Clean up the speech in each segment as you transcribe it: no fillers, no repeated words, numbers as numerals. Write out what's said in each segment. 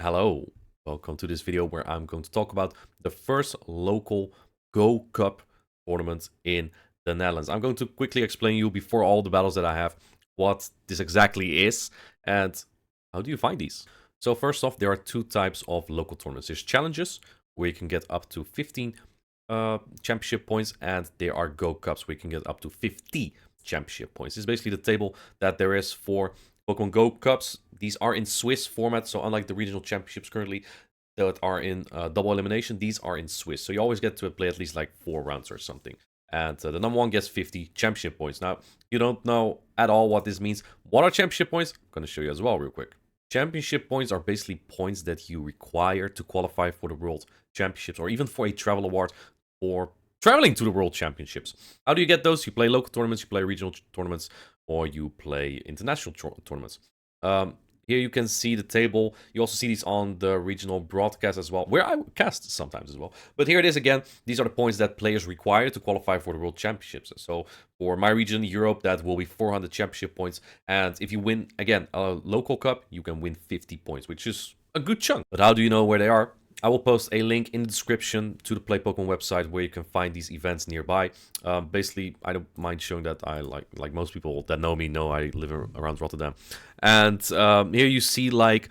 Hello, welcome to this video where I'm going to talk about the first local Go Cup tournament in the Netherlands. I'm going to quickly explain you before all the battles that I have what this exactly is and how do you find these. So first off, there are two types of local tournaments. There's challenges where you can get up to 15 championship points, and there are Go Cups where you can get up to 50 championship points. This is basically the table that there is for Pokemon Go Cups. These are in Swiss format, so unlike the regional championships currently that are in double elimination, these are in Swiss. So you always get to play at least like 4 rounds or something. And the number one gets 50 championship points. Now, you don't know at all what this means. What are championship points? I'm going to show you as well real quick. Championship points are basically points that you require to qualify for the World Championships or even for a travel award for traveling to the World Championships. How do you get those? You play local tournaments, you play regional tournaments, or you play international tournaments. Here you can see the table. You also see these on the regional broadcast as well, where I cast sometimes as well. But here it is again. These are the points that players require to qualify for the World Championships. So for my region, Europe, that will be 400 championship points. And if you win, again, a local cup, you can win 50 points, which is a good chunk. But how do you know where they are? I will post a link in the description to the Play Pokemon website where you can find these events nearby. Basically, I don't mind showing that I like most people that know me know I live around Rotterdam. And here you see like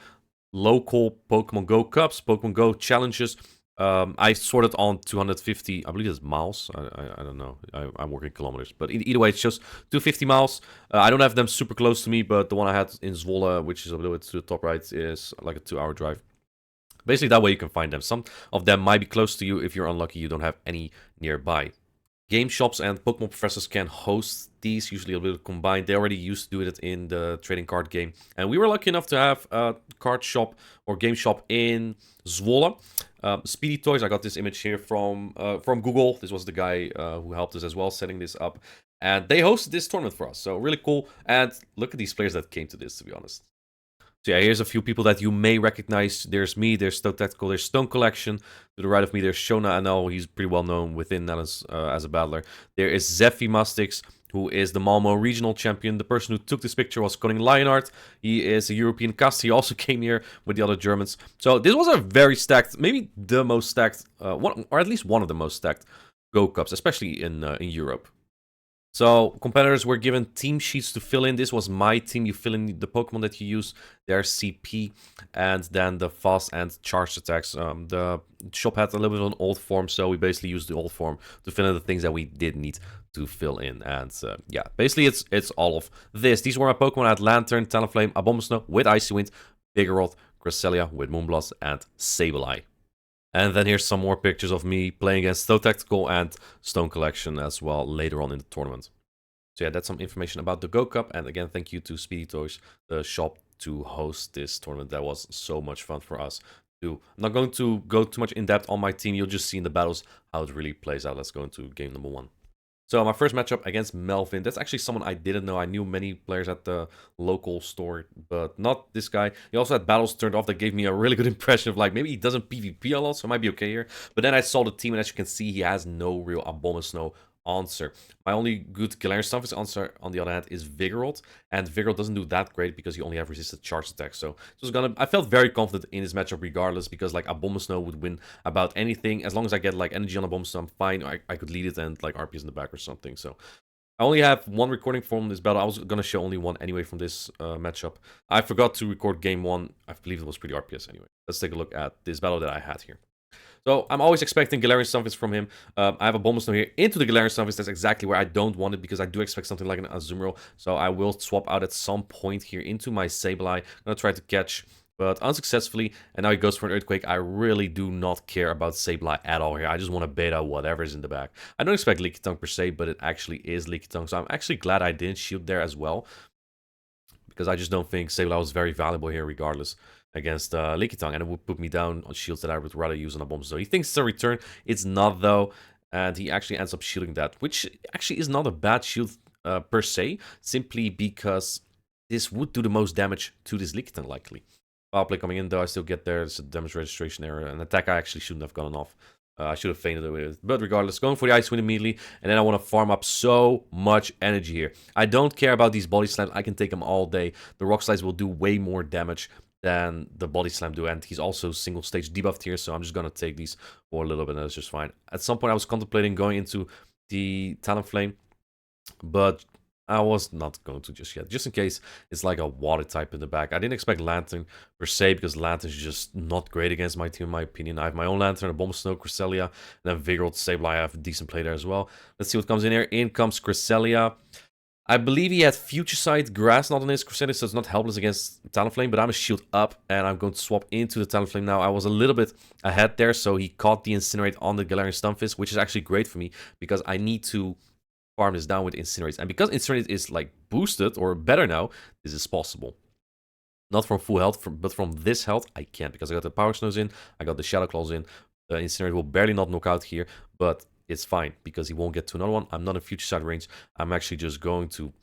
local Pokemon Go Cups, Pokemon Go challenges. I sorted on 250, I believe it's miles. I don't know. I'm working kilometers. But either way, it's just 250 miles. I don't have them super close to me, but the one I had in Zwolle, which is a little bit to the top right, is like a 2-hour drive. Basically, that way you can find them. Some of them might be close to you. If you're unlucky, you don't have any nearby. Game shops and Pokemon professors can host these, usually a little combined. They already used to do it in the trading card game. And we were lucky enough to have a card shop or game shop in Zwolle. Speedy Toys, I got this image here from Google. This was the guy who helped us as well, setting this up. And they hosted this tournament for us. So really cool. And look at these players that came to this, to be honest. So yeah, here's a few people that you may recognize. There's me, there's ThoTechtical, there's Stone Collection. To the right of me, there's Shona Anel. He's pretty well known within Netherlands as a battler. There is Zeffy Mastix, who is the Malmo regional champion. The person who took this picture was Koning Lionheart. He is a European cast. He also came here with the other Germans. So this was a very stacked, maybe the most stacked, one, or at least one of the most stacked Go Cups, especially in Europe. So competitors were given team sheets to fill in. This was my team. You fill in the Pokemon that you use, their CP, and then the fast and charged attacks. The shop had a little bit of an old form, so we basically used the old form to fill in the things that we did need to fill in. And yeah, basically it's all of this. These were my Pokemon. I had Lantern, Talonflame, Abomasnow with Icy Wind, Vigoroth, Cresselia with Moonblast, and Sableye. And then here's some more pictures of me playing against ThoTechtical and Stone Collection as well later on in the tournament. So yeah, that's some information about the Go Cup. And again, thank you to Speedy Toys, the shop, to host this tournament. That was so much fun for us. I'm not going to go too much in depth on my team. You'll just see in the battles how it really plays out. Let's go into game number 1. So my first matchup against Melvin. That's actually someone I didn't know. I knew many players at the local store, but not this guy. He also had battles turned off that gave me a really good impression of like, maybe he doesn't PvP a lot, so it might be okay here. But then I saw the team, and as you can see, he has no real Abomasnow answer. My only good Galarian Stunfisk answer, on the other hand, is Vigoroth, and Vigoroth doesn't do that great because you only have resisted charge attacks. So I felt very confident in this matchup regardless, because like Abomasnow would win about anything. As long as I get like energy on Abomasnow, I'm fine. I could lead it and like RPS in the back or something. So I only have one recording from this battle. I was gonna show only one anyway from this matchup. I forgot to record game 1. I believe it was pretty RPS anyway. Let's take a look at this battle that I had here. So I'm always expecting Galarian Stunfisk from him. I have a Abomasnow here into the Galarian Stunfisk. That's exactly where I don't want it, because I do expect something like an Azumarill. So I will swap out at some point here into my Sableye. I'm going to try to catch, but unsuccessfully. And now he goes for an Earthquake. I really do not care about Sableye at all here. I just want to beta whatever's in the back. I don't expect Leaky Tongue per se, but it actually is Leaky Tongue. So I'm actually glad I didn't shield there as well, because I just don't think Sableye was very valuable here regardless against Leaky Tongue, and it would put me down on shields that I would rather use on a bomb. So he thinks it's a return. It's not, though, and he actually ends up shielding that, which actually is not a bad shield per se, simply because this would do the most damage to this Leaky Tongue, likely. Power play coming in, though, I still get there. It's a damage registration error. An attack I actually shouldn't have gotten off. I should have feinted it with it. But regardless, going for the Ice Wind immediately. And then I want to farm up so much energy here. I don't care about these body slams. I can take them all day. The Rock Slides will do way more damage than the body slam do, and he's also single stage debuffed here, so I'm just gonna take these for a little bit, and that's just fine. At some point I was contemplating going into the Talonflame, but I was not going to just yet, just in case it's like a water type in the back. I didn't expect Lantern per se, because Lantern's just not great against my team in my opinion. I have my own Lantern, a Bomb Snow, Cresselia, and then Vigoroth, Sableye. I have a decent play there as well. Let's see what comes in here. In comes Cresselia. I believe he had Future Sight Grass not on his Cresselia, so it's not helpless against Talonflame, but I'm a shield up, and I'm going to swap into the Talonflame now. I was a little bit ahead there, so he caught the Incinerate on the Galarian Stunfisk, which is actually great for me, because I need to farm this down with Incinerate. And because Incinerate is like boosted or better now, this is possible. Not from full health, but from this health, I can't, because I got the Power Snows in, I got the Shadow Claws in. The Incinerate will barely not knock out here, but it's fine, because he won't get to another one. I'm not in Future Sight range. I'm actually just going to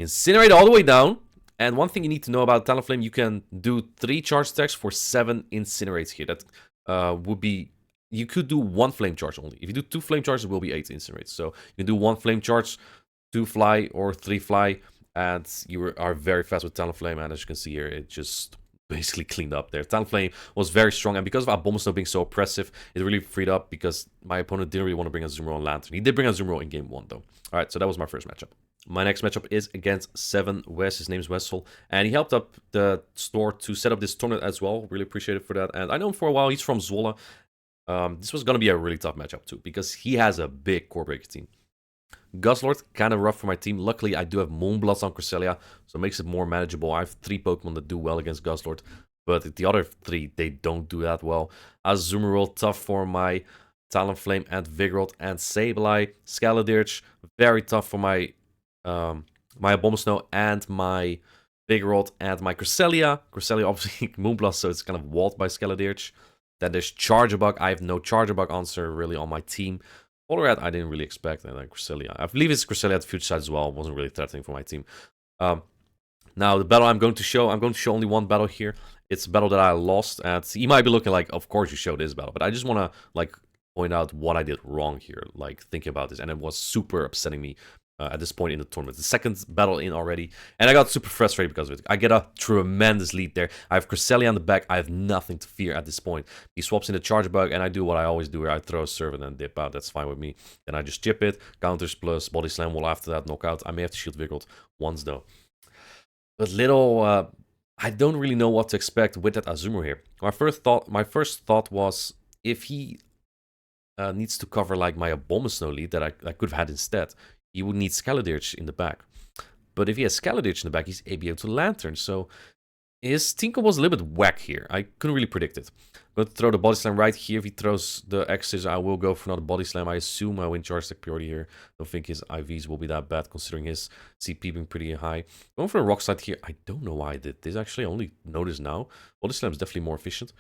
Incinerate all the way down. And one thing you need to know about Talonflame, you can do 3 charge attacks for 7 Incinerates here. That would be... You could do 1 flame charge only. If you do 2 flame charges, it will be 8 incinerates. So you can do 1 flame charge, 2 fly, or 3 fly, and you are very fast with Talonflame. And as you can see here, it just basically cleaned up there. Talonflame was very strong, and because of Abomasnow being so oppressive, it really freed up, because my opponent didn't really want to bring Azumarill and Lantern. He did bring Azumarill in game 1, though. Alright, so that was my first matchup. My next matchup is against 7 West. His name is Wessel, and he helped up the store to set up this tournament as well. Really appreciate it for that. And I know him for a while. He's from Zwolle. This was going to be a really tough matchup too, because he has a big core breaker team. Guzzlord, kind of rough for my team. Luckily, I do have Moonbloods on Cresselia, so it makes it more manageable. I have 3 Pokemon that do well against Guzzlord, but the other 3, they don't do that well. Azumarill, tough for my Talonflame and Vigoroth and Sableye. Scaladirge, very tough for my my Abomasnow and my Vigoroth and my Cresselia. Cresselia, obviously, Moonblast, so it's kind of walled by Scaladirge. Then there's Charjabug. I have no Charjabug answer really on my team. Polyrad, I didn't really expect. And then Cresselia. I believe it's Cresselia at Future Sight as well. It wasn't really threatening for my team. Now, the battle I'm going to show only one battle here. It's a battle that I lost. And you might be looking like, of course you showed this battle. But I just want to, like, point out what I did wrong here. Like, thinking about this. And it was super upsetting me. At this point in the tournament. The second battle in already. And I got super frustrated because of it. I get a tremendous lead there. I have Cresselia on the back. I have nothing to fear at this point. He swaps in the Charjabug, and I do what I always do, where I throw a Servant and dip out. That's fine with me. Then I just chip it. Counters plus Body Slam will after that knock out. I may have to shield Vigoroth once though. But I don't really know what to expect with that Azumarill here. My first thought was, if he needs to cover like my Abomasnow lead that I could have had instead, he would need Scaladirge in the back. But if he has Scaladirge in the back, he's able to Lantern. So his Tinker was a little bit whack here. I couldn't really predict it. I'm going to throw the Body Slam right here. If he throws the X's, I will go for another Body Slam. I assume I win Charge Attack Priority here. Don't think his IVs will be that bad, considering his CP being pretty high. Going for a Rock Slide here. I don't know why I did this. Actually, I only noticed now. Body Slam is definitely more efficient.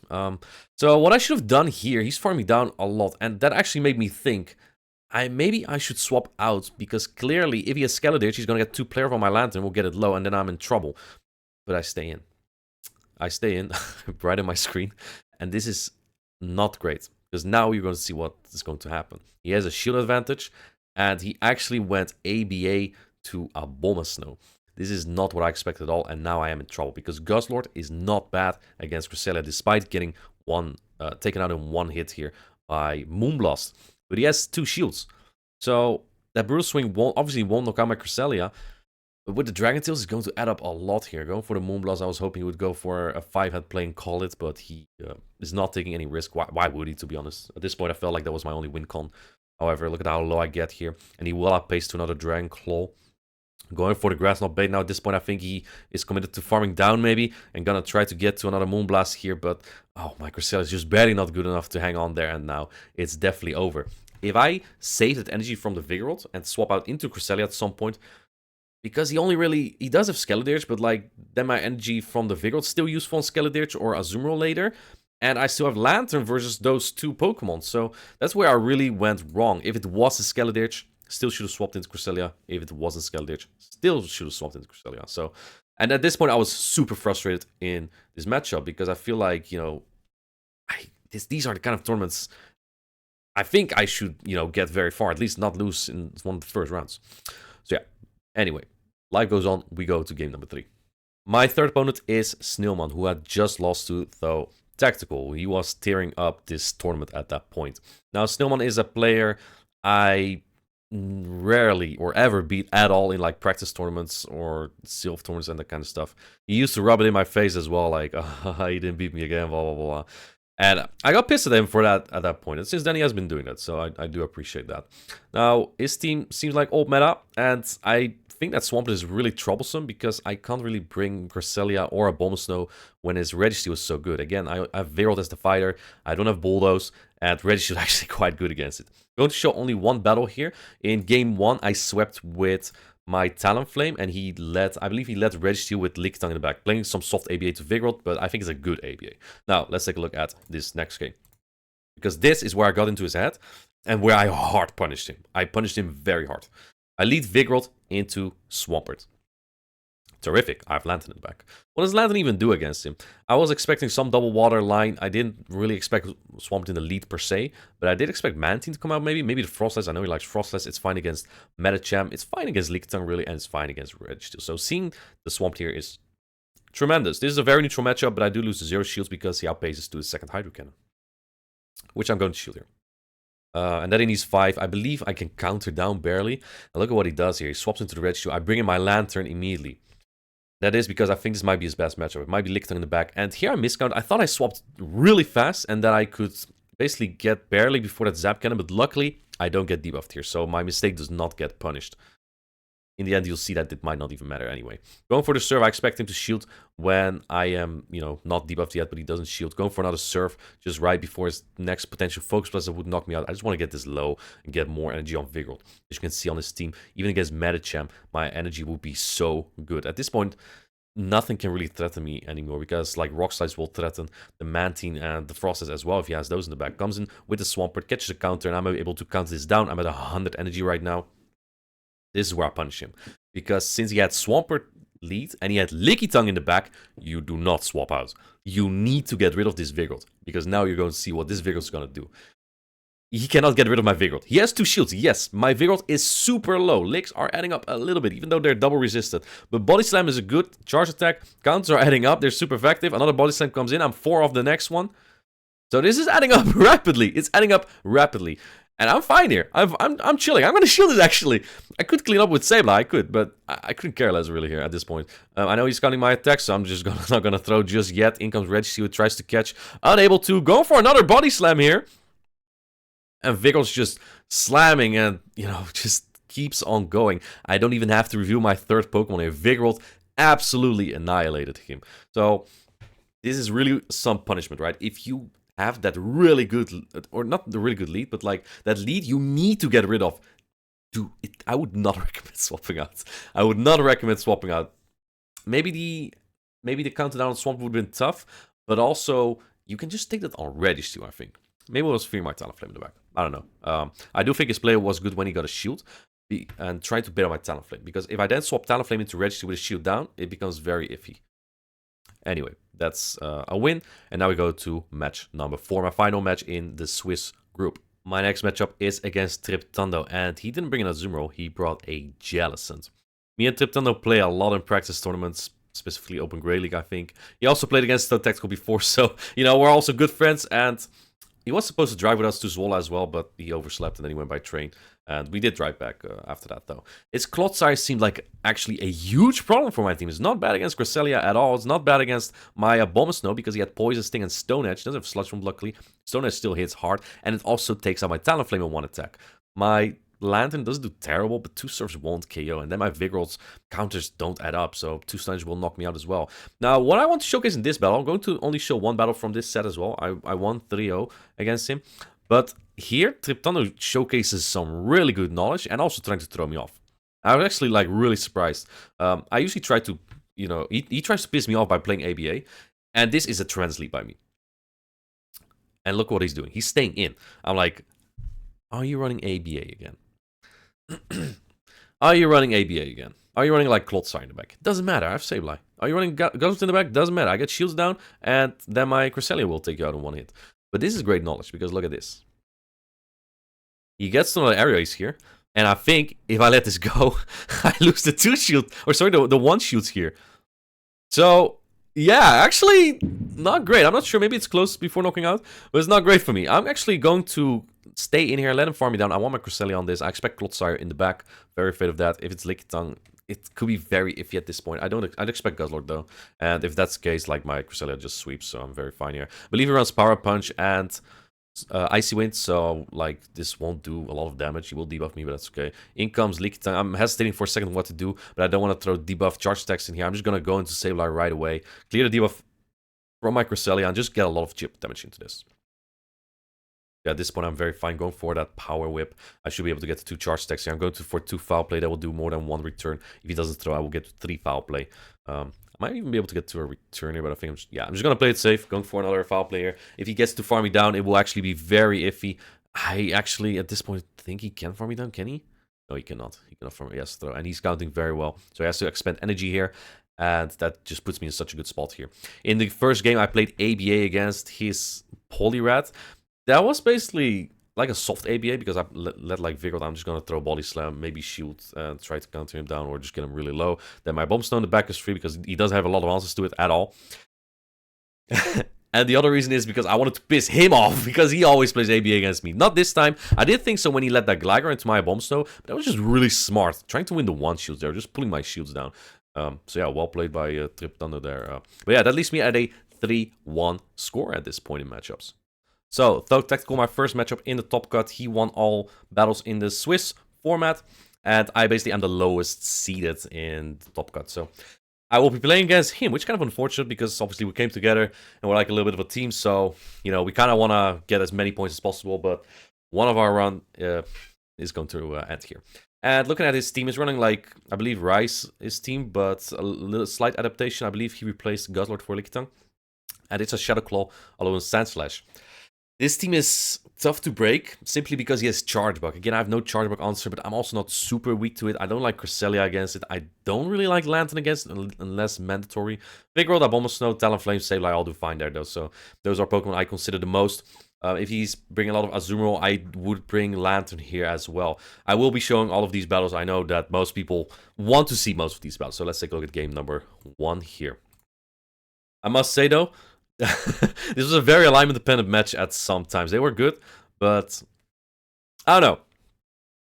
So what I should have done here, he's farming down a lot. And that actually made me think, maybe I should swap out, because clearly if he has Scaladirge, he's going to get 2 player on my Lantern, we'll get it low, and then I'm in trouble. But I stay in. I stay in, right on my screen, and this is not great, because now you're going to see what is going to happen. He has a shield advantage, and he actually went ABA to Abomasnow. This is not what I expected at all, and now I am in trouble, because Guzzlord is not bad against Cresselia, despite getting taken out in 1 hit here by Moonblast. But he has 2 shields. So that Brutal Swing obviously won't knock out my Cresselia. But with the Dragon Tails, it's going to add up a lot here. Going for the Moonblast, I was hoping he would go for a 5-head play and call it. But he is not taking any risk. Why would he, to be honest? At this point, I felt like that was my only win con. However, look at how low I get here. And he will outpace to another Dragon Claw. Going for the Grass Knot Bait now. At this point, I think he is committed to farming down maybe. And gonna try to get to another Moonblast here. But, oh, my Cresselia is just barely not good enough to hang on there. And now it's definitely over. If I save that energy from the Vigoroth and swap out into Cresselia at some point, because he does have Scaladirge, but like, then my energy from the Vigoroth still useful on Scaladirge or Azumarill later, and I still have Lantern versus those 2 Pokemon, so that's where I really went wrong. If it was a Scaladirge, still should have swapped into Cresselia. If it wasn't Scaladirge, still should have swapped into Cresselia. So, and at this point, I was super frustrated in this matchup, because I feel like, you know, these are the kind of tournaments I think I should, you know, get very far, at least not lose in one of the first rounds. So yeah, anyway, life goes on. We go to game number 3. My third opponent is Snailman, who had just lost to ThoTechtical. He was tearing up this tournament at that point. Now, Snailman is a player I rarely or ever beat at all in like practice tournaments or silver tournaments and that kind of stuff. He used to rub it in my face as well, like, oh, he didn't beat me again, blah, blah, blah. And I got pissed at him for that at that point. And since then, he has been doing that, so I do appreciate that. Now, his team seems like old meta, and I think that Swampert is really troublesome because I can't really bring Cresselia or a Abomasnow when his Registeel is so good. Again, I have Veroth as the fighter, I don't have Bulldoze, and Registeel is actually quite good against it. I'm going to show only one battle here. In game 1, I swept with my Talonflame, and he led, I believe he led Registeel with Lickitung in the back, playing some soft ABA to Vigoroth, but I think it's a good ABA. Now, let's take a look at this next game. Because this is where I got into his head, and where I hard punished him. I punished him very hard. I lead Vigoroth into Swampert. Terrific, I have Lantern in the back. What does Lantern even do against him? I was expecting some double water line. I didn't really expect Swampert in the lead per se, but I did expect Mantine to come out maybe. Maybe the Frostless, I know he likes Frostless. It's fine against Medicham, it's fine against Lickitung really, and it's fine against Registeel. So seeing the Swampert here is tremendous. This is a very neutral matchup, but I do lose to 0 shields because he outpaces to the second Hydro Cannon, which I'm going to shield here. And then he needs 5. I believe I can counter down barely. And look at what he does here. He swaps into the Registeel. I bring in my Lantern immediately. That is because I think this might be his best matchup. It might be Lickitung in the back. And here I miscount. I thought I swapped really fast and that I could basically get barely before that Zap Cannon. But luckily, I don't get debuffed here. So my mistake does not get punished. In the end, you'll see that it might not even matter anyway. Going for the Surf, I expect him to shield when I am, you know, not debuffed yet, but he doesn't shield. Going for another Surf just right before his next potential Focus Blast that would knock me out. I just want to get this low and get more energy on Vigoroth. As you can see on his team, even against Medicham, my energy will be so good. At this point, nothing can really threaten me anymore because like Rock Slides will threaten the Mantine and the Frostless as well if he has those in the back. Comes in with the Swampert, catches a counter, and I'm able to counter this down. I'm at 100 energy right now. This is where I punish him. Because since he had Swampert lead and he had Lickitung in the back, you do not swap out. You need to get rid of this Vigoroth. Because now you're going to see what this Vigoroth is going to do. He cannot get rid of my Vigoroth. He has 2 shields. Yes, my Vigoroth is super low. Licks are adding up a little bit, even though they're double resisted. But Body Slam is a good charge attack. Counters are adding up. They're super effective. Another Body Slam comes in. I'm 4 off the next one. So this is adding up rapidly. It's adding up rapidly. And I'm fine here. I'm chilling. I'm going to shield it, actually. I could clean up with Sableye. I could, but I couldn't care less, really, here at this point. I know he's counting my attacks, so I'm just not going to throw just yet. In comes Registeel, tries to catch. Unable to. Go for another Body Slam here. And Vigoroth's just slamming and, you know, just keeps on going. I don't even have to review my third Pokemon here. Vigoroth absolutely annihilated him. So, this is really some punishment, right? If you have that really good, or not the really good lead, but like that lead you need to get rid of. I would not recommend swapping out. I would not recommend swapping out. Maybe the countdown on Swamp would have been tough, but also you can just take that on Registeel, I think. Maybe it was Fear my Talonflame in the back. I don't know. I do think his play was good when he got a shield and tried to beat up my Talonflame, because if I then swap Talonflame into Registeel with a shield down, it becomes very iffy. Anyway, that's a win. And now we go to match number 4, my final match in the Swiss group. My next matchup is against Triptando, and he didn't bring in a Azumarill, he brought a Jellicent. Me and Triptando play a lot in practice tournaments, specifically Open Grey League, I think. He also played against ThoTechtical before, so, you know, we're also good friends, and he was supposed to drive with us to Zwolle as well, but he overslept and then he went by train. And we did drive back after that, though. His Clot size seemed like actually a huge problem for my team. It's not bad against Cresselia at all. It's not bad against my Abomasnow because he had Poison Sting and Stone Edge. Doesn't have Sludge Bomb, luckily. Stone Edge still hits hard, and it also takes out my Talonflame in 1 attack. My Lantern doesn't do terrible, but 2 Surfs won't KO, and then my Vigoroth's counters don't add up, so 2 Stunge will knock me out as well. Now, what I want to showcase in this battle, I'm going to only show 1 battle from this set as well. I won 3-0 against him, but here, Triptando showcases some really good knowledge and also trying to throw me off. I was actually like really surprised. I usually try to, you know, he tries to piss me off by playing ABA, and this is a trans lead by me. And look what he's doing. He's staying in. I'm like, are you running ABA again? Are you running ABA again? Are you running like Clotsire in the back? Doesn't matter, I have Sableye. Are you running Guzzlet in the back? Doesn't matter, I get shields down, and then my Cresselia will take you out in 1 hit. But this is great knowledge, because look at this. He gets to another areas here, and I think if I let this go, I lose the 2 shield, or sorry, the 1 shields here. So, yeah, actually, not great. I'm not sure. Maybe it's close before knocking out, but it's not great for me. I'm actually going to stay in here, let him farm me down. I want my Cresselia on this. I expect Clotsire in the back. Very afraid of that. If it's Lickitung, it could be very iffy at this point. I'd expect Guzzlord, though. And if that's the case, like, my Cresselia just sweeps, so I'm very fine here. I believe he runs Power Punch and Icy Wind, so like this won't do a lot of damage. He will debuff me, but that's okay. In comes Lickitung. I'm hesitating for a second what to do, but I don't want to throw debuff charge attacks in here. I'm just gonna go into Sableye right away, clear the debuff from my Cresselia, and just get a lot of chip damage into this. Yeah, at this point I'm very fine going for that Power Whip. I should be able to get to 2 charge attacks here. I'm going for 2 foul play. That will do more than 1 return. If he doesn't throw, I will get 3 foul play. I might even be able to get to a return here, but I think I'm just gonna play it safe, going for another foul play here. If he gets to farm me down, it will actually be very iffy. I actually, at this point, think he can farm me down, can he? No, he cannot. He cannot farm me, yes, throw. And he's counting very well. So he has to expend energy here, and that just puts me in such a good spot here. In the first game, I played ABA against his Poliwrath. That was basically like a soft ABA because I let like Vigor. I'm just gonna throw Body Slam, maybe Shield, and try to counter him down or just get him really low. Then my Bomb Stone in the back is free because he doesn't have a lot of answers to it at all. And the other reason is because I wanted to piss him off because he always plays ABA against me. Not this time. I did think so when he let that Gligar into my Bomb Stone, but that was just really smart. Trying to win the 1 shields there, just pulling my shields down. So yeah, well played by Trip Thunder there. But yeah, that leaves me at a 3-1 score at this point in matchups. So, ThoTechtical, my first matchup in the top cut. He won all battles in the Swiss format. And I basically am the lowest seeded in the top cut. So, I will be playing against him, which is kind of unfortunate because obviously we came together and we're like a little bit of a team. So, you know, we kind of want to get as many points as possible. But one of our run is going to end here. And looking at his team, he's running like, I believe, Rice is team, but a little slight adaptation. I believe he replaced Guzzlord for Lickitung. And it's a Shadow Claw along with Sand Slash. This team is tough to break, simply because he has Charge Bug. Again, I have no Charge Bug answer, but I'm also not super weak to it. I don't like Cresselia against it. I don't really like Lantern against it, unless mandatory. Big Roll, Abomasnow, Talonflame, Sableye, all do fine there, though. So those are Pokemon I consider the most. If he's bringing a lot of Azumarill, I would bring Lantern here as well. I will be showing all of these battles. I know that most people want to see most of these battles. So let's take a look at game number 1 here. I must say, though, this was a very alignment dependent match at some times. They were good, but I don't know.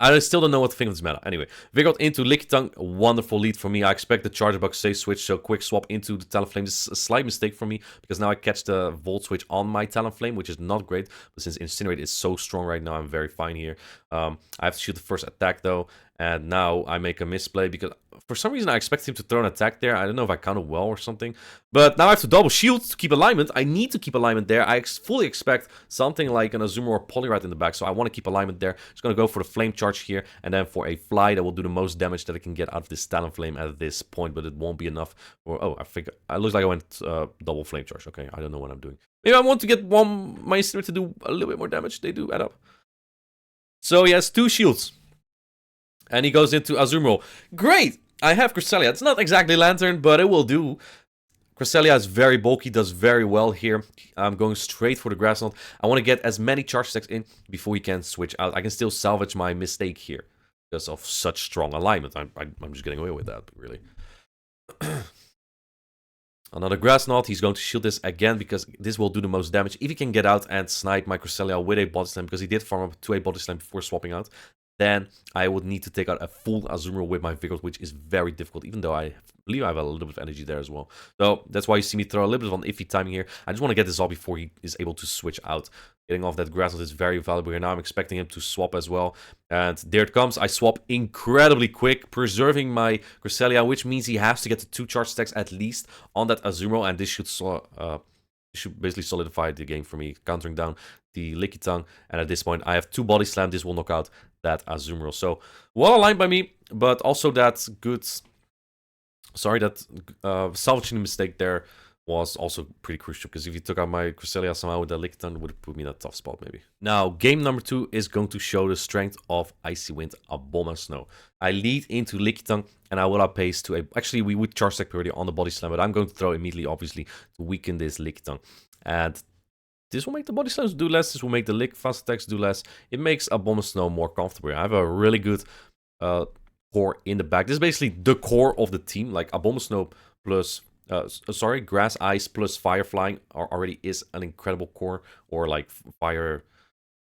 I still don't know what to think of this meta. Anyway, Vigor into Lickitung, wonderful lead for me. I expect the Charge Bug safe switch, so quick swap into the Talonflame. This is a slight mistake for me, because now I catch the Volt Switch on my Talonflame, which is not great. But since Incinerate is so strong right now, I'm very fine here. I have to shoot the first attack, though, and now I make a misplay, because for some reason I expect him to throw an attack there. I don't know if I counted well or something. But now I have to double shield to keep alignment. I need to keep alignment there. I fully expect something like an Azumarill or Poliwrath in the back, so I want to keep alignment there. Just going to go for the Flame Charge here, and then for a Fly that will do the most damage that I can get out of this Talonflame at this point, but it won't be enough. For, oh, I think it looks like I went double Flame Charge. Okay, I don't know what I'm doing. Maybe I want to get my Incinerate to do a little bit more damage. They do add up. So he has 2 shields. And he goes into Azumarill. Great! I have Cresselia. It's not exactly Lantern, but it will do. Cresselia is very bulky, does very well here. I'm going straight for the Grass Knot. I want to get as many charge attacks in before he can switch out. I can still salvage my mistake here because of such strong alignment. I'm just getting away with that, really. Another Grass Knot. He's going to shield this again because this will do the most damage. If he can get out and snipe my Cresselia with a Body Slam, because he did farm up to a Body Slam before swapping out, then I would need to take out a full Azumarill with my Vigor, which is very difficult, even though I believe I have a little bit of energy there as well. So that's why you see me throw a little bit of an iffy timing here. I just want to get this off before he is able to switch out. Getting off that Grass Knot is very valuable here. Now I'm expecting him to swap as well. And there it comes. I swap incredibly quick, preserving my Cresselia, which means he has to get to 2 charge stacks at least on that Azumarill, and this should basically solidify the game for me, countering down the Lickitung. And at this point, I have 2 Body Slam. This will knock out that Azumarill. So, well aligned by me, but also that good... Sorry, that salvaging the mistake there was also pretty crucial, because if you took out my Cresselia somehow with that Lickitung, it would put me in a tough spot, maybe. Now, game number 2 is going to show the strength of Icy Wind, Abomasnow. I lead into Lickitung, and I will outpace to a... Actually, we would charge stack already on the Body Slam, but I'm going to throw immediately, obviously, to weaken this Lickitung. And this will make the Body Slams do less. This will make the Lick fast attacks do less. It makes Abomasnow more comfortable. I have a really good core in the back. This is basically the core of the team. Like Abomasnow plus sorry, Grass, Ice plus Fire Flying already is an incredible core, or like Fire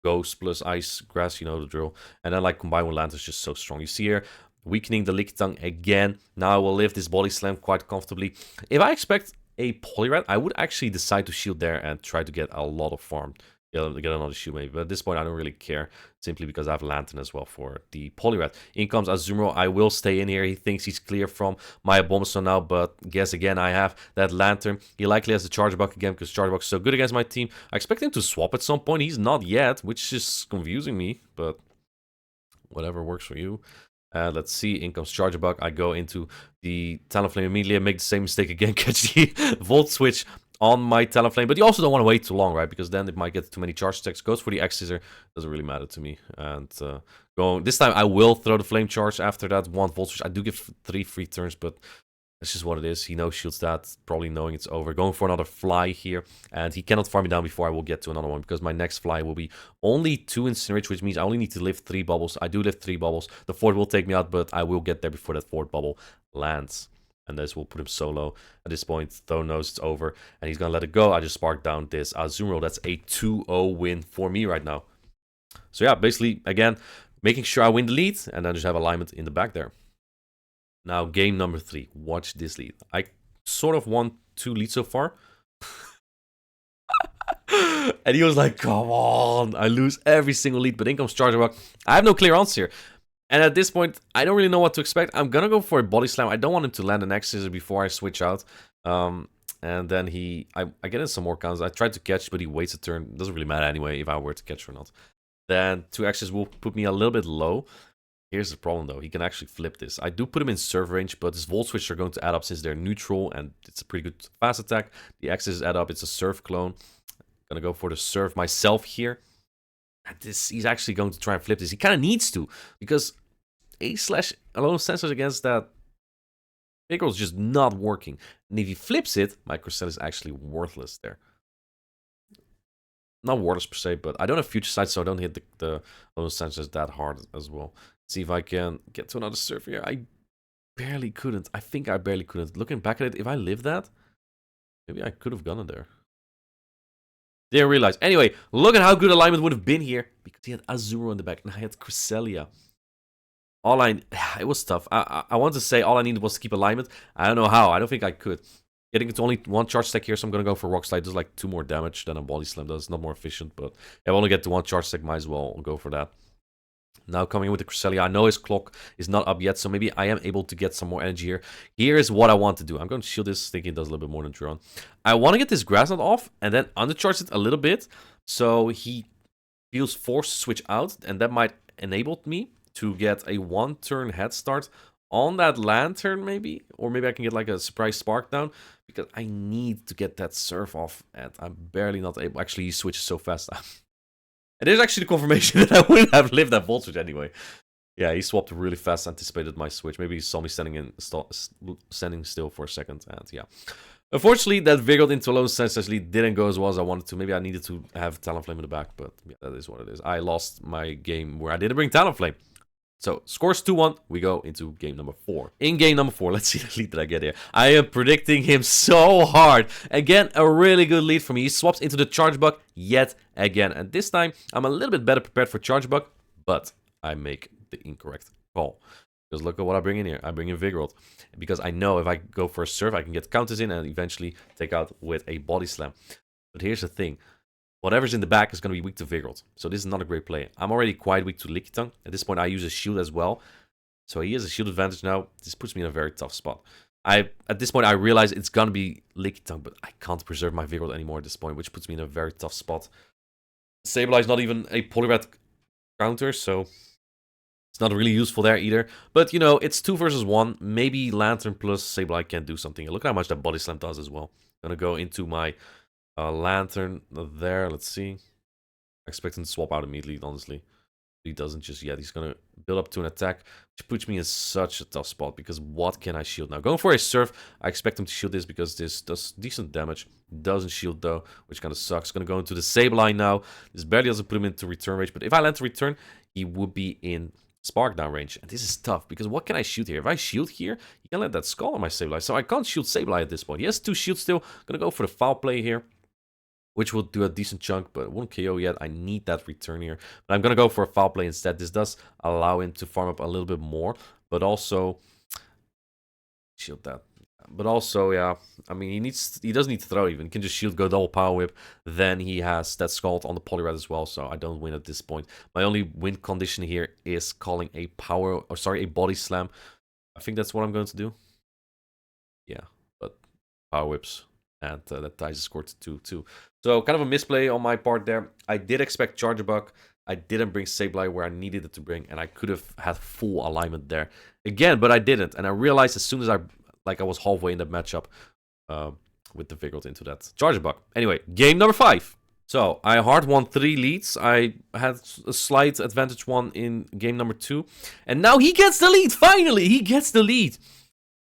Ghost plus Ice Grass, you know the drill. And then like combined with Land is just so strong. You see here, weakening the Lickitung again. Now I will live this Body Slam quite comfortably. If I expect a Poliwrath, I would actually decide to shield there and try to get a lot of farm. Get another shield maybe, but at this point I don't really care, simply because I have Lantern as well for the Poliwrath. In comes Azumarill. I will stay in here. He thinks he's clear from my Abomasnow now, but guess again, I have that Lantern. He likely has the Charge Buck again, because Charge Buck's so good against my team. I expect him to swap at some point. He's not yet, which is confusing me, but whatever works for you. Let's see, in comes Charge Buck. I go into the Talonflame immediately and make the same mistake again, catch the Volt Switch on my Talonflame, but you also don't want to wait too long, right? Because then it might get too many charge stacks. Goes for the X-Scissor, doesn't really matter to me. And this time I will throw the Flame Charge after that one Volt Switch. I do give 3 free turns, but that's just what it is. He no-shields that, probably knowing it's over. Going for another Fly here, and he cannot farm me down before I will get to another one, because my next Fly will be only 2 Incinerate, which means I only need to live 3 bubbles. I do live 3 bubbles. The 4th will take me out, but I will get there before that 4th bubble lands. And this will put him solo. At this point, Tho knows it's over, and he's gonna let it go. I just sparked down this Azumarill. That's a 2-0 win for me right now. So yeah, basically, again, making sure I win the lead, and then just have alignment in the back there. Now, game number 3. Watch this lead. I sort of won 2 leads so far. And he was like, come on. I lose every single lead, but in comes Charge Buck. I have no clear answer here. And at this point, I don't really know what to expect. I'm gonna go for a Body Slam. I don't want him to land an X-Scissor before I switch out. And then I get in some more counters. I tried to catch, but he waits a turn. It doesn't really matter anyway if I were to catch or not. Then 2 X's will put me a little bit low. Here's the problem though. He can actually flip this. I do put him in serve range, but his Volt Switch are going to add up since they're neutral, and it's a pretty good fast attack. The X's add up. It's a serve clone. Gonna go for the serve myself here. He's actually going to try and flip this. He kind of needs to, because A/Alone Sensors against that Vigoroth is just not working. And if he flips it, my Crystal is actually worthless there. Not worthless per se, but I don't have Future Sight, so I don't hit the Alone Sensors that hard as well. See if I can get to another serve here. I barely couldn't. I think I barely couldn't. Looking back at it, if I lived that, maybe I could have gone in there. Didn't realize. Anyway, look at how good alignment would have been here, because he had Azumarill in the back, and I had Cresselia. It was tough. I want to say all I needed was to keep alignment. I don't know how. I don't think I could. Getting to only 1 charge stack here, so I'm going to go for Rock Slide. It does like 2 more damage than a Body Slam does. Not more efficient, but if I only get to 1 charge stack, might as well go for that. Now coming in with the Cresselia, I know his clock is not up yet, so maybe I am able to get some more energy here. Here is what I want to do. I'm going to shield this, thinking it does a little bit more than Drone. I want to get this Grass Knot off, and then undercharge it a little bit, so he feels forced to switch out, and that might enable me to get a 1-turn head start on that Lantern, maybe? Or maybe I can get like a surprise Spark down, because I need to get that Surf off, and I'm barely not able. Actually, he switches so fast. And there's actually the confirmation that I wouldn't have lived that Volt Switch anyway. Yeah, he swapped really fast, anticipated my switch. Maybe he saw me standing still for a second, and yeah. Unfortunately, that Vigoroth into Alone Sensors lead didn't go as well as I wanted to. Maybe I needed to have Talonflame in the back, but yeah, that is what it is. I lost my game where I didn't bring Talonflame. So, scores 2-1. We go into game number 4. In game number 4, let's see the lead that I get here. I am predicting him so hard. Again, a really good lead for me. He swaps into the Charge Buck yet again. And this time, I'm a little bit better prepared for Charge Buck, but I make the incorrect call. Because look at what I bring in here. I bring in Vigoroth. Because I know if I go for a Surf, I can get counters in and eventually take out with a Body Slam. But here's the thing. Whatever's in the back is going to be weak to Vigoroth. So this is not a great play. I'm already quite weak to Lickitung. At this point, I use a shield as well. So he has a shield advantage now. This puts me in a very tough spot. At this point, I realize it's going to be Lickitung, but I can't preserve my Vigoroth anymore at this point, which puts me in a very tough spot. Sableye is not even a Poliwrath counter, so it's not really useful there either. But, you know, it's 2 versus 1. Maybe Lantern plus Sableye can do something. Look at how much that Body Slam does as well. I'm going to go into my Lantern there. Let's see. I expect him to swap out immediately, honestly. He doesn't just yet. He's going to build up to an attack, which puts me in such a tough spot, because what can I shield now? Going for a Surf, I expect him to shield this because this does decent damage. Doesn't shield though, which kind of sucks. Going to go into the Sableye now. This barely doesn't put him into return range, but if I land to return, he would be in Spark downrange. And this is tough, because what can I shoot here? If I shield here, he can let that skull on my Sableye. So I can't shield Sableye at this point. He has 2 shields still. Gonna go for the foul play here, which will do a decent chunk, but it won't KO yet. I need that return here. But I'm gonna go for a foul play instead. This does allow him to farm up a little bit more, but also shield that. But also, yeah, I mean, he doesn't need to throw even. He can just shield, go double power whip. Then he has that Scald on the Poliwrath as well, so I don't win at this point. My only win condition here is calling a a body slam. I think that's what I'm going to do. Yeah, but power whips, and that ties the score to 2-2. So kind of a misplay on my part there. I did expect Charger Bug. I didn't bring Sableye where I needed it to bring, and I could have had full alignment there again, but I didn't. And I realized as soon as I was halfway in the matchup with the Vigoroth into that Charger Bug. Anyway, game number 5. So I hard won 3 leads. I had a slight advantage 1 in game number 2, and now he gets the lead. Finally, he gets the lead.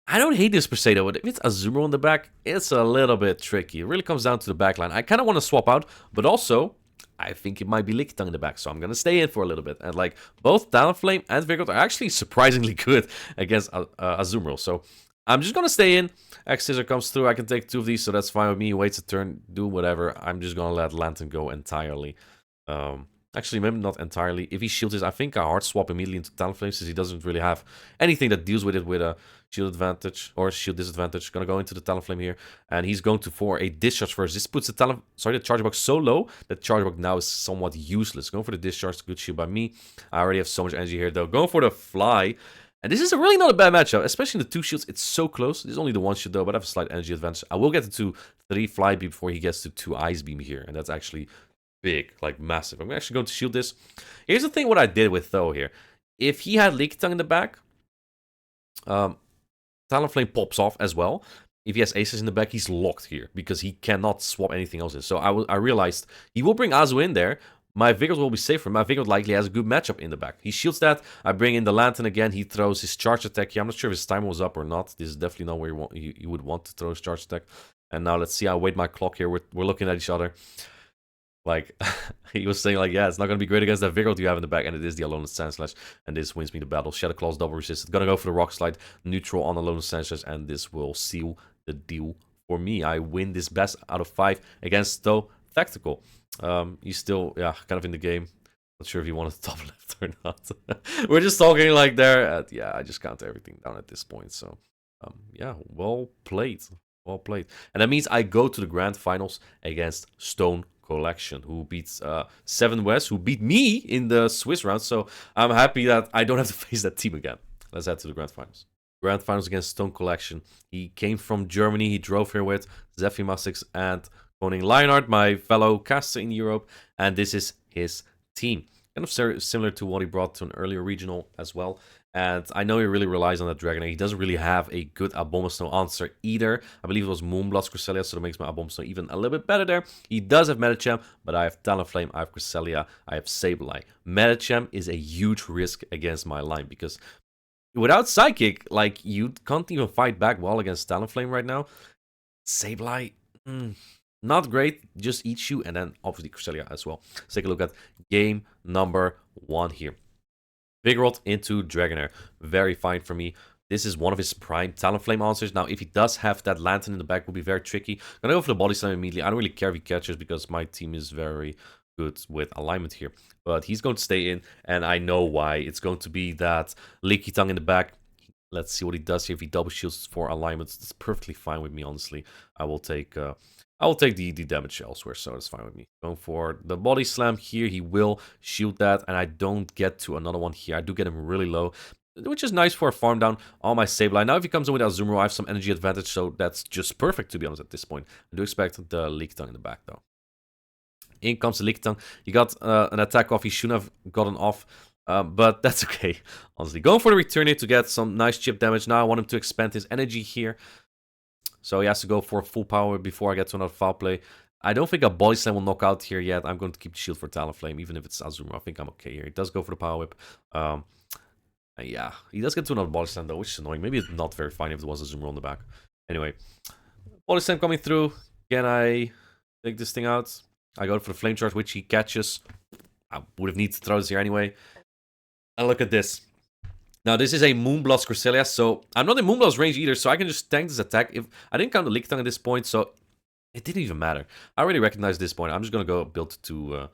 I don't hate this per se though, but if it's Azumarill in the back, it's a little bit tricky. It really comes down to the backline. I kind of want to swap out, but also I think it might be Lickitung in the back, so I'm going to stay in for a little bit. And like, both Talonflame and Vigoroth are actually surprisingly good against Azumarill, so I'm just going to stay in. X-Scissor comes through, I can take 2 of these, so that's fine with me. Waits a turn, do whatever. I'm just going to let Lantern go entirely. Actually, maybe not entirely. If he shields this, I think I hard swap immediately into Talonflame, since he doesn't really have anything that deals with it with a shield advantage or shield disadvantage. Gonna go into the Talonflame here, and he's going to for a discharge first. This puts the Charger Bug so low that Charger Bug now is somewhat useless. Going for the discharge, good shield by me. I already have so much energy here though. Going for the fly. And this is really not a bad matchup, especially the 2 shields. It's so close. This is only the 1 shield though, but I have a slight energy advantage. I will get to 3 fly beam before he gets to 2 ice beam here, and that's actually big, like massive. I'm actually going to shield this. Here's the thing what I did with Tho here. If he had Lickitung in the back, Talonflame pops off as well. If he has Aces in the back, he's locked here because he cannot swap anything else in. So I realized he will bring Azu in there. My Vigoroth will be safer. My Vigoroth likely has a good matchup in the back. He shields that. I bring in the Lantern again. He throws his charge attack here. I'm not sure if his time was up or not. This is definitely not where you would want to throw his charge attack. And now let's see. I wait my clock here. We're looking at each other. Like, he was saying, like, yeah, it's not going to be great against that Vigoroth you have in the back, and it is the Alolan Sandslash, and this wins me the battle. Shadow Claw's double resisted. Gonna go for the Rock Slide, neutral on Alolan Sandslash, and this will seal the deal for me. I win this best out of 5 against ThoTechtical. He's still, yeah, kind of in the game. Not sure if he wanted to top left or not. We're just talking like there. Yeah, I just count everything down at this point, so, yeah, well played. Well played. And that means I go to the grand finals against Stone Collection, who beats 7 West, who beat me in the Swiss round. So I'm happy that I don't have to face that team again. Let's head to the grand finals. Grand finals against Stone Collection. He came from Germany. He drove here with Zephyr and Koning Lionheart, my fellow caster in Europe, and this is his team. Kind of similar to what he brought to an earlier regional as well. And I know he really relies on that Dragonair. He doesn't really have a good Abomasnow answer either. I believe it was Moonblast Cresselia, so that makes my Abomasnow even a little bit better there. He does have Medicham, but I have Talonflame, I have Cresselia, I have Sableye. Medicham is a huge risk against my line, because without Psychic, like, you can't even fight back well against Talonflame right now. Sableye, not great, just eats you, and then obviously Cresselia as well. Let's take a look at game number 1 here. Vigoroth into Dragonair. Very fine for me. This is one of his prime Talonflame answers. Now, if he does have that Lantern in the back, will be very tricky. I'm gonna go for the Body Slam immediately. I don't really care if he catches, because my team is very good with alignment here. But he's going to stay in, and I know why. It's going to be that Lickitung in the back. Let's see what he does here. If he double shields for alignments, it's perfectly fine with me, honestly. I will take the damage elsewhere, so it's fine with me. Going for the Body Slam here, he will shield that, and I don't get to another one here. I do get him really low, which is nice for a farm down on my Sableye. Now, if he comes in with Azumarill, I have some energy advantage, so that's just perfect, to be honest, at this point. I do expect the Lickitung in the back, though. In comes the Lickitung. He got an attack off. He shouldn't have gotten off, but that's okay, honestly. Going for the return here to get some nice chip damage. Now I want him to expand his energy here. So he has to go for full power before I get to another foul play. I don't think a Body Slam will knock out here yet. I'm going to keep the shield for Talonflame, even if it's Azumarill. I think I'm okay here. He does go for the Power Whip. Yeah, he does get to another Body Slam though, which is annoying. Maybe it's not very fine if it was Azumarill on the back. Anyway, Body Slam coming through. Can I take this thing out? I go for the Flame Charge, which he catches. I would have needed to throw this here anyway. And look at this. Now, this is a Moonblast Cresselia, so I'm not in Moonblast range either, so I can just tank this attack. If I didn't count the Leak Tongue at this point, so it didn't even matter. I already recognize this point. I'm just going to go build two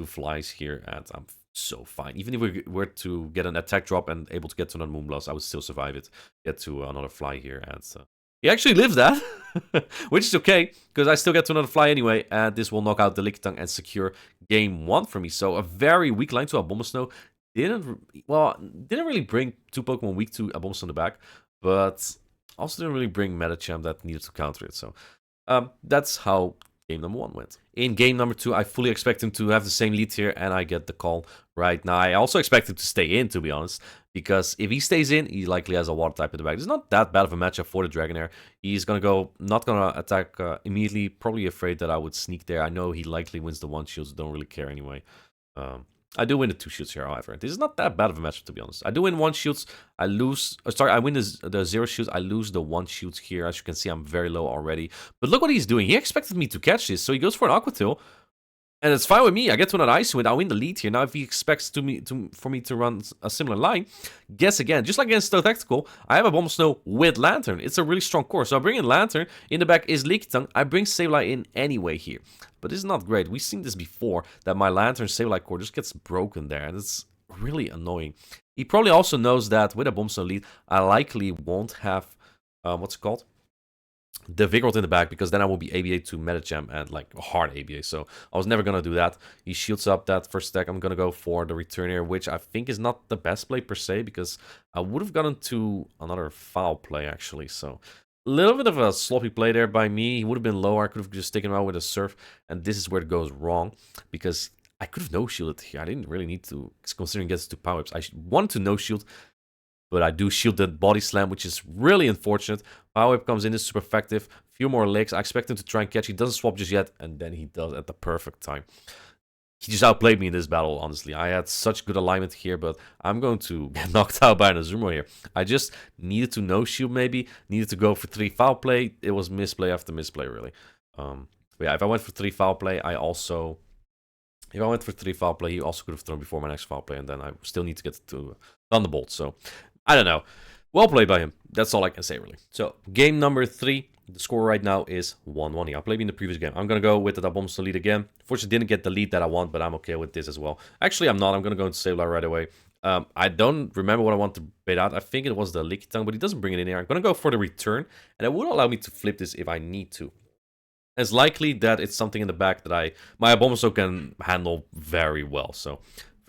flies here, and I'm so fine. Even if we were to get an attack drop and able to get to another Moonblast, I would still survive it. Get to another fly here, and he actually lives that, which is okay, because I still get to another fly anyway, and this will knock out the Leak Tongue and secure game 1 for me. So a very weak line to Abomasnow. Didn't really bring 2 Pokemon weak to Abomasnow in the back, but also didn't really bring Medicham that needed to counter it. So that's how game number 1 went. In game number 2, I fully expect him to have the same lead here, and I get the call right now. I also expect him to stay in, to be honest, because if he stays in, he likely has a water type in the back. It's not that bad of a matchup for the Dragonair. He's gonna go, not gonna attack immediately, probably afraid that I would sneak there. I know he likely wins the 1 shields, don't really care anyway. I do win the 2 shields here, however. This is not that bad of a matchup, to be honest. I do win 1 shields. I lose... sorry, I win the 0 shields. I lose the 1 shields here. As you can see, I'm very low already. But look what he's doing. He expected me to catch this, so he goes for an Aqua Tail. And it's fine with me. I get to another Ice Wind. I win the lead here. Now, if he expects for me to run a similar line, guess again. Just like against ThoTechtical, I have a Abomasnow with Lantern. It's a really strong core. So I bring in Lantern. In the back is Leaky Tongue. I bring Sableye in anyway here. But this is not great. We've seen this before, that my Lantern Sableye core just gets broken there. And it's really annoying. He probably also knows that with a Abomasnow lead, I likely won't have... what's it called? The Vigoroth in the back, because then I will be ABA to Medicham and like hard ABA. So I was never gonna do that. He shields up that first attack. I'm gonna go for the return here, which I think is not the best play per se, because I would have gotten to another foul play actually. So a little bit of a sloppy play there by me. He would have been lower. I could have just taken him out with a surf, and this is where it goes wrong, because I could have no shielded here. I didn't really need to, considering it gets to power ups. I wanted to no shield, but I do shield that body slam, which is really unfortunate. Power Whip comes in, is super effective. Few more legs. I expect him to try and catch. He doesn't swap just yet, and then he does at the perfect time. He just outplayed me in this battle, honestly. I had such good alignment here, but I'm going to get knocked out by an Azumarill here. I just needed to no shield maybe. Needed to go for 3 foul play. It was misplay after misplay, really. But yeah, if I went for 3 foul play, I also... If I went for 3 foul play, he also could have thrown before my next foul play, and then I still need to get to Thunderbolt, so... I don't know. Well played by him. That's all I can say, really. So, game number 3. The score right now is 1-1. I played in the previous game. I'm going to go with the Abomasnow lead again. Fortunately, didn't get the lead that I want, but I'm okay with this as well. Actually, I'm not. I'm going to go into Sableye right away. I don't remember what I want to bait out. I think it was the Leaky Tongue, but he doesn't bring it in here. I'm going to go for the return, and it would allow me to flip this if I need to. It's likely that it's something in the back that my Abomasnow can handle very well, so...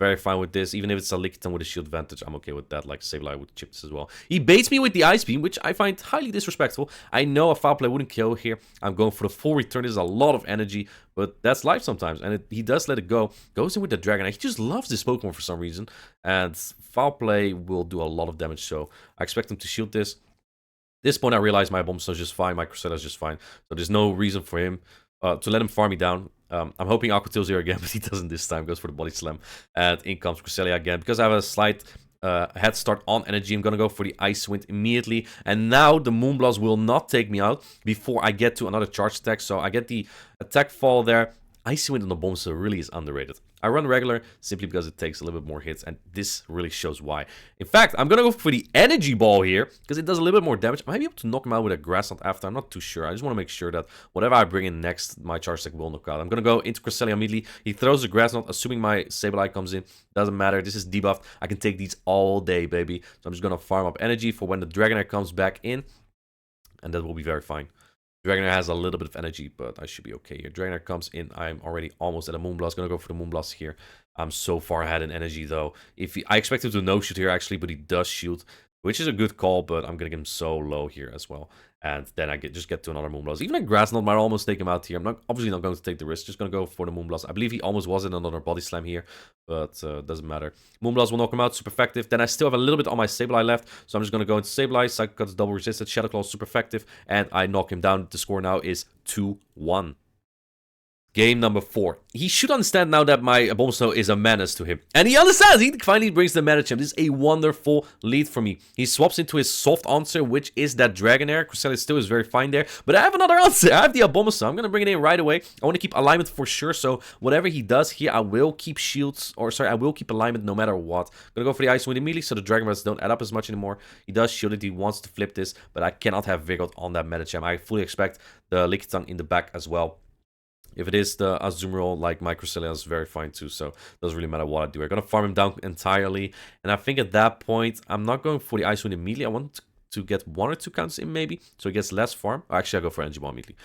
Very fine with this. Even if it's a Leaky Tongue with a shield advantage, I'm okay with that. Like Sableye would chip this as well. He baits me with the Ice Beam, which I find highly disrespectful. I know a foul play wouldn't kill here. I'm going for the full return. This is a lot of energy, but that's life sometimes. And he does let it go. Goes in with the Dragonair. He just loves this Pokemon for some reason. And foul play will do a lot of damage, so I expect him to shield this. At this point, I realize my Abomasnow is just fine. My Cresselia is just fine. So there's no reason for him to let him farm me down. I'm hoping Aqua Tail's here again, but he doesn't this time. Goes for the Body Slam. And in comes Cresselia again. Because I have a slight head start on energy, I'm going to go for the Ice Wind immediately. And now the Moonblast will not take me out before I get to another charge attack. So I get the attack fall there. Icy Wind on the Abomasnow really is underrated. I run regular simply because it takes a little bit more hits, and this really shows why. In fact, I'm going to go for the Energy Ball here, because it does a little bit more damage. I might be able to knock him out with a Grass Knot after. I'm not too sure. I just want to make sure that whatever I bring in next, my Charge Attack will knock out. I'm going to go into Cresselia immediately. He throws the Grass Knot, assuming my Sableye comes in. Doesn't matter. This is debuffed. I can take these all day, baby. So I'm just going to farm up energy for when the Dragonair comes back in, and that will be very fine. Dragonair has a little bit of energy, but I should be okay here. Dragonair comes in. I'm already almost at a Moonblast. Gonna go for the Moonblast here. I'm so far ahead in energy, though. I expect him to no-shoot here, actually, but he does shoot, which is a good call, but I'm gonna get him so low here as well. And then I just get to another Moonblast. Even a Grass Knot might almost take him out here. I'm obviously not going to take the risk. Just going to go for the Moonblast. I believe he almost was in another Body Slam here, but doesn't matter. Moonblast will knock him out. Super effective. Then I still have a little bit on my Sableye left, so I'm just going to go into Sableye. Psycho Cut's double resisted. Shadow Claw super effective, and I knock him down. The score now is 2-1. game number 4. He should understand now that my Abomasnow is a menace to him. And he understands. He finally brings the Mana Champ. This is a wonderful lead for me. He swaps into his soft answer, which is that Dragonair. Cresselia still is very fine there. But I have another answer. I have the Abomasnow. I'm going to bring it in right away. I want to keep alignment for sure. So whatever he does here, I will keep shields. Or sorry, I will keep alignment no matter what. I'm going to go for the Ice Wind immediately so the Dragon Breaths don't add up as much anymore. He does shield it. He wants to flip this. But I cannot have Vigor on that Mana Champ. I fully expect the Lickitung in the back as well. If it is the Azumarill, like my Cresselia is very fine too, so it doesn't really matter what I do. I'm going to farm him down entirely, and I think at that point, I'm not going for the Ice Wind immediately. I want to get 1 or 2 counters in maybe, so he gets less farm. Or actually, I'll go for Energy Ball immediately.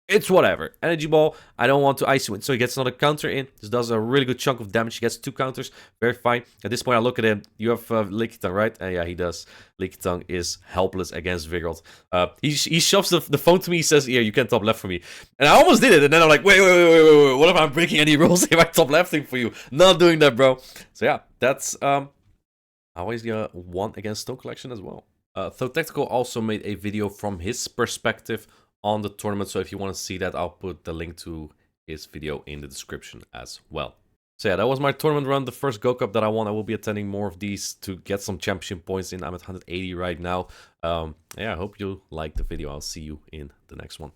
It's whatever. Energy Ball, I don't want to Ice Wind, so he gets another counter in. This does a really good chunk of damage. He gets 2 counters. Very fine. At this point, I look at him. You have Lickitung, right? Yeah, he does. Lickitung is helpless against Vigoroth. He shoves the phone to me. He says, "Here, you can top left for me." And I almost did it. And then I'm like, wait. What if I'm breaking any rules if I top lefting for you? Not doing that, bro. So yeah, that's always the 1 against Stone Collection as well. ThoTechtical also made a video from his perspective on the tournament, so if you want to see that, I'll put the link to his video in the description as well. So yeah, that was my tournament run, the first Go Cup that I won. I will be attending more of these to get some championship points in. I'm at 180 right now. Yeah, I hope you liked the video. I'll see you in the next one.